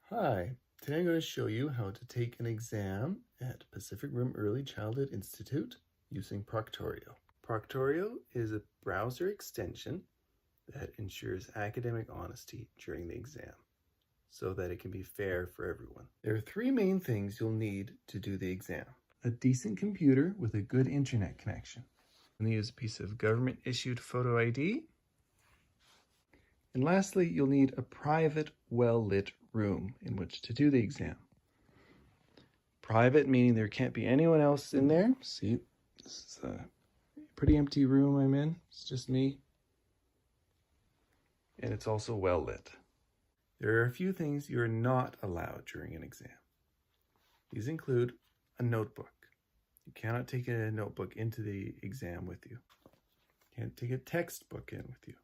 Hi, today I'm going to show you how to take an exam at Pacific Rim Early Childhood Institute using Proctorio. Proctorio is a browser extension that ensures academic honesty during the exam so that it can be fair for everyone. There are three main things you'll need to do the exam. A decent computer with a good internet connection. You'll need a piece of government-issued photo ID. And lastly, you'll need a private, well-lit room in which to do the exam. Private meaning there can't be anyone else in there. See, this is a pretty empty room I'm in. It's just me. And it's also well lit. There are a few things you're not allowed during an exam. These include a notebook. You cannot take a notebook into the exam with you. You can't take a textbook in with you.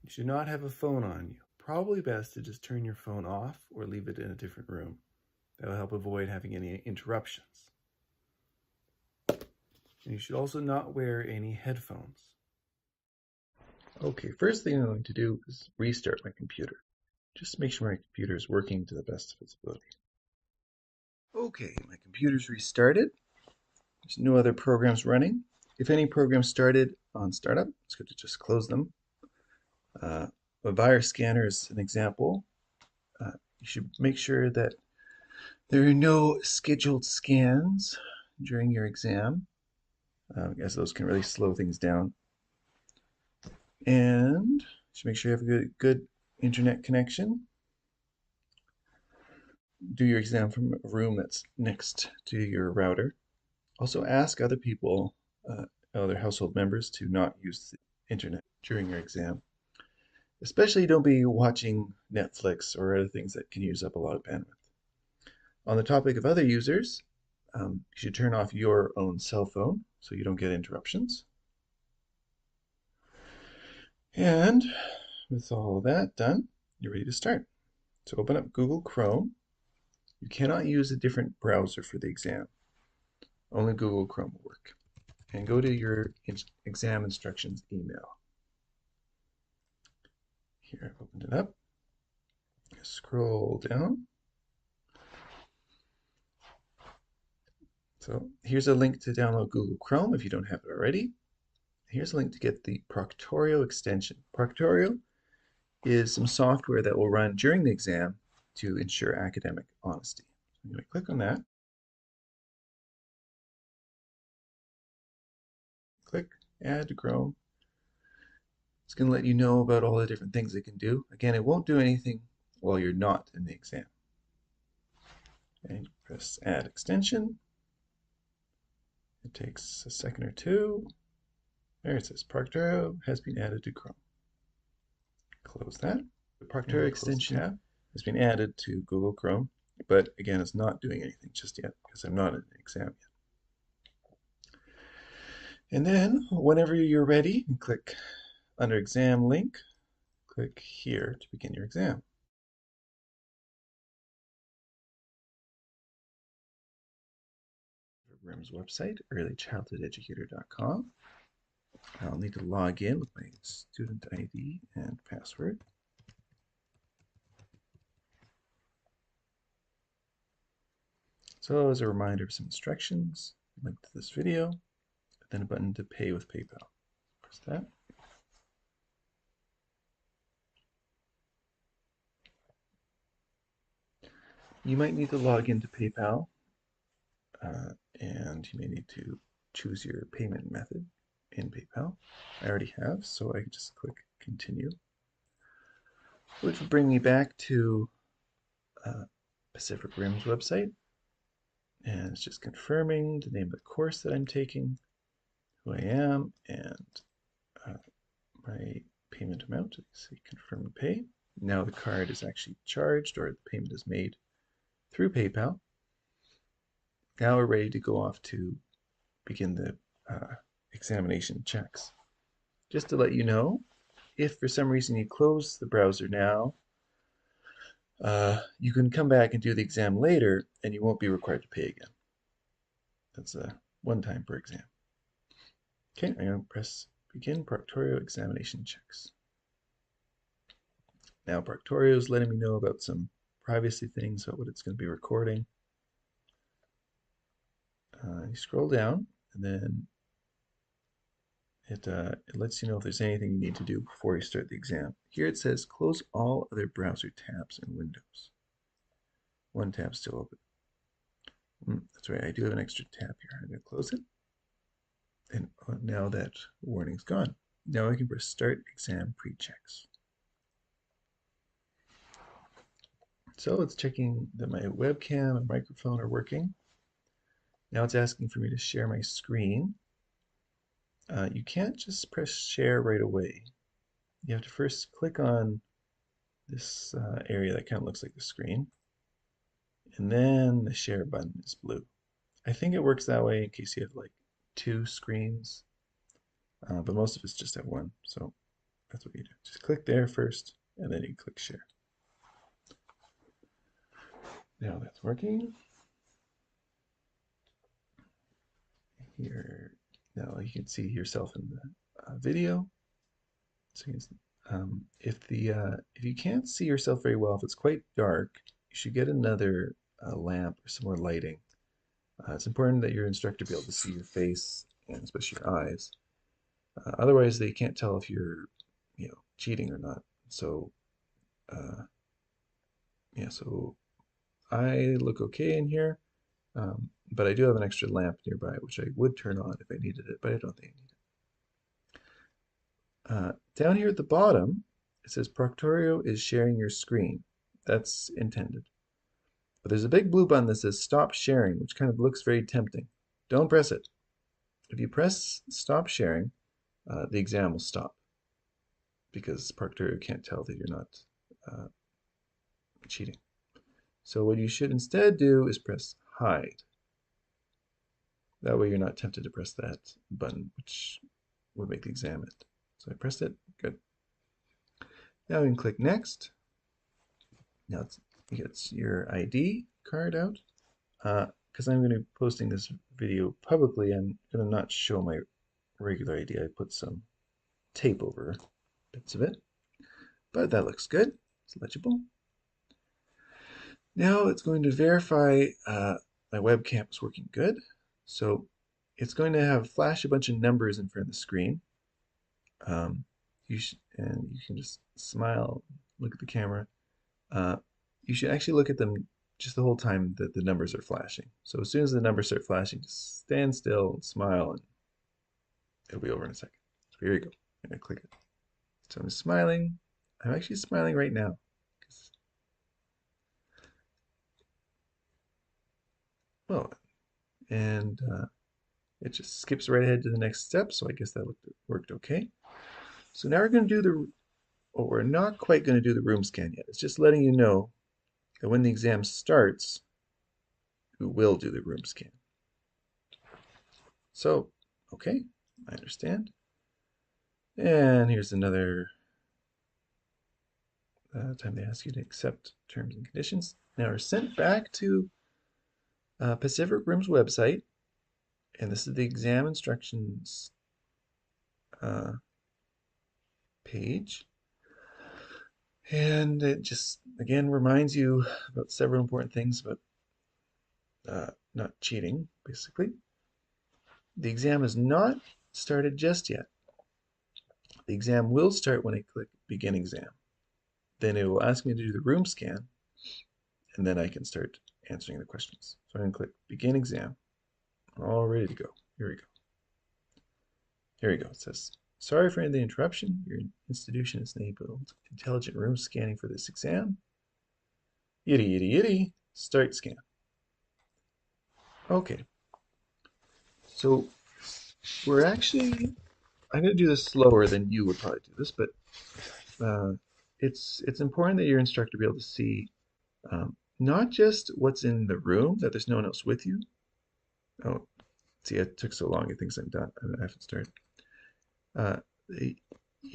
You should not have a phone on you. Probably best to just turn your phone off or leave it in a different room. That will help avoid having any interruptions. And you should also not wear any headphones. Okay, first thing I'm going to do is restart my computer. Just to make sure my computer is working to the best of its ability. Okay, my computer's restarted. There's no other programs running. If any programs started on startup, it's good to just close them. A virus scanner is an example. You should make sure that there are no scheduled scans during your exam, as those can really slow things down. And you should make sure you have a good internet connection. Do your exam from a room that's next to your router. Also ask other people, other household members, to not use the internet during your exam. Especially don't be watching Netflix or other things that can use up a lot of bandwidth. On the topic of other users, you should turn off your own cell phone so you don't get interruptions. And with all that done, you're ready to start. So open up Google Chrome. You cannot use a different browser for the exam. Only Google Chrome will work. And go to your exam instructions email. Here, I've opened it up. Scroll down. So here's a link to download Google Chrome if you don't have it already. Here's a link to get the Proctorio extension. Proctorio is some software that will run during the exam to ensure academic honesty. I'm going to click on that. Click Add to Chrome. It's going to let you know about all the different things it can do. Again, it won't do anything while you're not in the exam. And press Add Extension. It takes a second or two. There it says Proctorio has been added to Chrome. Close that. The Proctorio extension tab has been added to Google Chrome, but again, it's not doing anything just yet because I'm not in the exam yet. And then, whenever you're ready, you click under Exam link, click here to begin your exam. RIM's website, earlychildhoodeducator.com. I'll need to log in with my student ID and password. So as a reminder of some instructions, link to this video, then a button to pay with PayPal. Press that. You might need to log into PayPal, and you may need to choose your payment method in PayPal. I already have, so I can just click Continue, which will bring me back to Pacific Rim's website. And it's just confirming the name of the course that I'm taking, who I am, and my payment amount. So confirm and pay. Now the card is actually charged, or the payment is made through PayPal. Now we're ready to go off to begin the examination checks. Just to let you know, if for some reason you close the browser now, you can come back and do the exam later and you won't be required to pay again. That's one time per exam. Okay, I'm going to press Begin Proctorio Examination Checks. Now Proctorio is letting me know about some privacy things about what it's going to be recording. You scroll down, and then it lets you know if there's anything you need to do before you start the exam. Here it says close all other browser tabs and windows. One tab still open. That's right, I do have an extra tab here. I'm going to close it. And now that warning's gone. Now I can press Start Exam Pre-checks. So it's checking that my webcam and microphone are working. Now it's asking for me to share my screen. You can't just press share right away. You have to first click on this area that kind of looks like the screen. And then the share button is blue. I think it works that way in case you have like two screens. But most of us just have one. So that's what you do. Just click there first, and then you click share. Now that's working. Here, now you can see yourself in the video. So if you can't see yourself very well, if it's quite dark, you should get another lamp or some more lighting. It's important that your instructor be able to see your face and especially your eyes. Otherwise, they can't tell if you're, cheating or not. So, yeah, so I look okay in here, but I do have an extra lamp nearby, which I would turn on if I needed it, but I don't think I need it. Down here at the bottom, it says Proctorio is sharing your screen. That's intended. But there's a big blue button that says Stop Sharing, which kind of looks very tempting. Don't press it. If you press Stop Sharing, the exam will stop because Proctorio can't tell that you're not cheating. So what you should instead do is press Hide. That way you're not tempted to press that button, which would make the exam end. So I pressed it. Good. Now we can click Next. Now it gets your ID card out. Because I'm going to be posting this video publicly, I'm going to not show my regular ID. I put some tape over bits of it. But that looks good. It's legible. Now it's going to verify my webcam is working good. So it's going to have flash a bunch of numbers in front of the screen. And you can just smile, look at the camera. You should actually look at them just the whole time that the numbers are flashing. So as soon as the numbers start flashing, just stand still and smile, and it'll be over in a second. So here you go. I'm going to click it. So I'm smiling. I'm actually smiling right now. Oh, and it just skips right ahead to the next step, so I guess that worked okay. So now we're going to do we're not quite going to do the room scan yet. It's just letting you know that when the exam starts, we will do the room scan. So, okay, I understand. And here's another time they ask you to accept terms and conditions. Now we're sent back to Pacific Rim's website, and this is the exam instructions page. And it just, again, reminds you about several important things about not cheating, basically. The exam is not started just yet. The exam will start when I click Begin Exam. Then it will ask me to do the room scan, and then I can start answering the questions. So I'm going to click Begin Exam. All ready to go. Here we go. Here we go. It says, sorry for the interruption. Your institution has enabled intelligent room scanning for this exam. Yitty, yitty, yitty. Start scan. Okay. So we're actually, I'm going to do this slower than you would probably do this, but it's important that your instructor be able to see not just what's in the room, that there's no one else with you. Oh, see, it took so long. It thinks I'm done. I have to start. It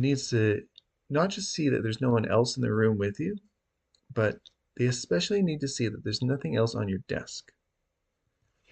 needs to not just see that there's no one else in the room with you, but they especially need to see that there's nothing else on your desk.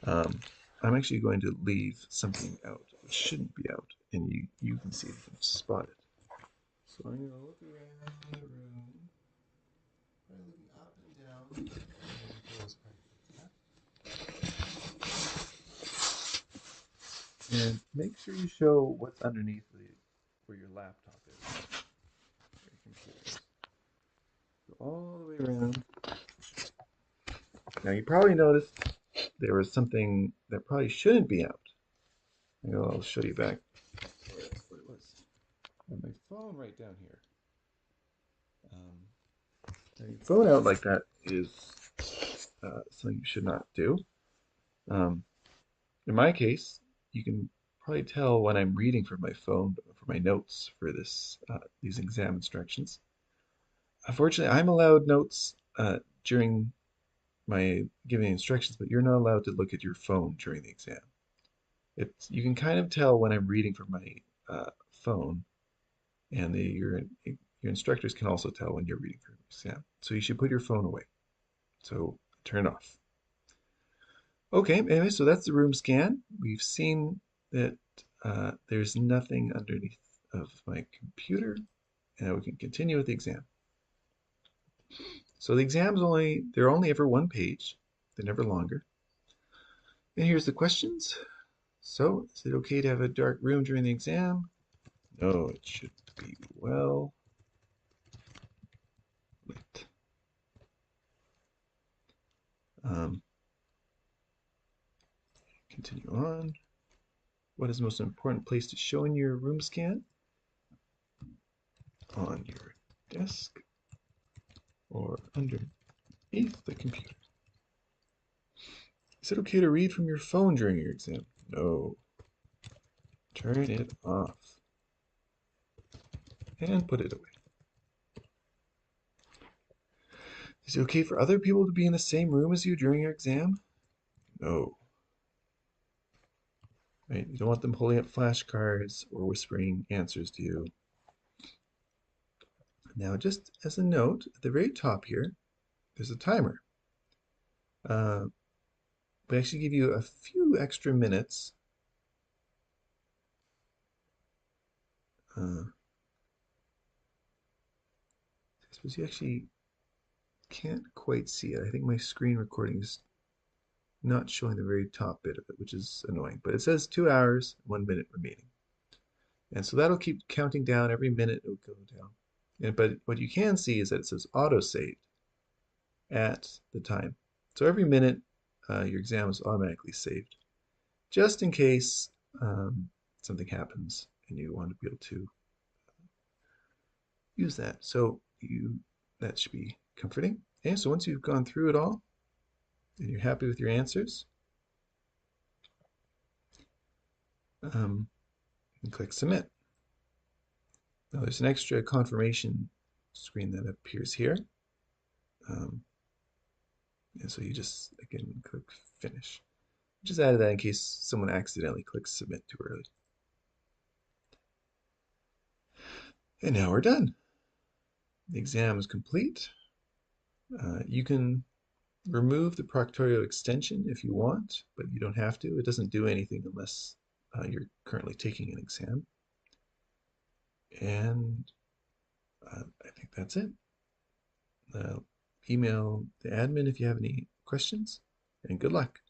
I'm actually going to leave something out. It shouldn't be out, and you can see it, you can spot it. So I'm going to look around the room, by looking up and down And make sure you show what's underneath where your laptop is, where your computer is. Go all the way around. Now you probably noticed there was something that probably shouldn't be out. I'll show you back what it was. I have my phone right down here. Now your phone out like that is something you should not do. Um, in my case, you can probably tell when I'm reading from my phone for my notes for these exam instructions. Unfortunately, I'm allowed notes during my giving instructions, but you're not allowed to look at your phone during the exam. You can kind of tell when I'm reading from my phone, and your instructors can also tell when you're reading from your exam. So you should put your phone away. So turn it off. Okay, anyway, so that's the room scan. We've seen that there's nothing underneath of my computer, and we can continue with the exam. So the exams they're only ever one page. They're never longer. And here's the questions. So, is it okay to have a dark room during the exam? No, it should be well lit. Um, Continue on. What is the most important place to show in your room scan? On your desk or underneath the computer. Is it okay to read from your phone during your exam? No. Turn it off and put it away. Is it okay for other people to be in the same room as you during your exam? No. Right? You don't want them holding up flashcards or whispering answers to you. Now, just as a note, at the very top here, there's a timer. Uh, we actually give you a few extra minutes. I suppose you actually can't quite see it. I think my screen recording is not showing the very top bit of it, which is annoying. But it says 2 hours, 1 minute remaining. And so that'll keep counting down every minute it'll go down. But what you can see is that it says auto saved at the time. So every minute your exam is automatically saved, just in case something happens and you want to be able to use that. So that should be comforting. Okay, so once you've gone through it all and you're happy with your answers, you click submit. Now there's an extra confirmation screen that appears here. And so you just, again, click finish. Just added that in case someone accidentally clicks submit too early. And now we're done. The exam is complete. You can remove the Proctorio extension if you want, but you don't have to. It doesn't do anything unless you're currently taking an exam. And I think that's it. Email the admin if you have any questions, and good luck.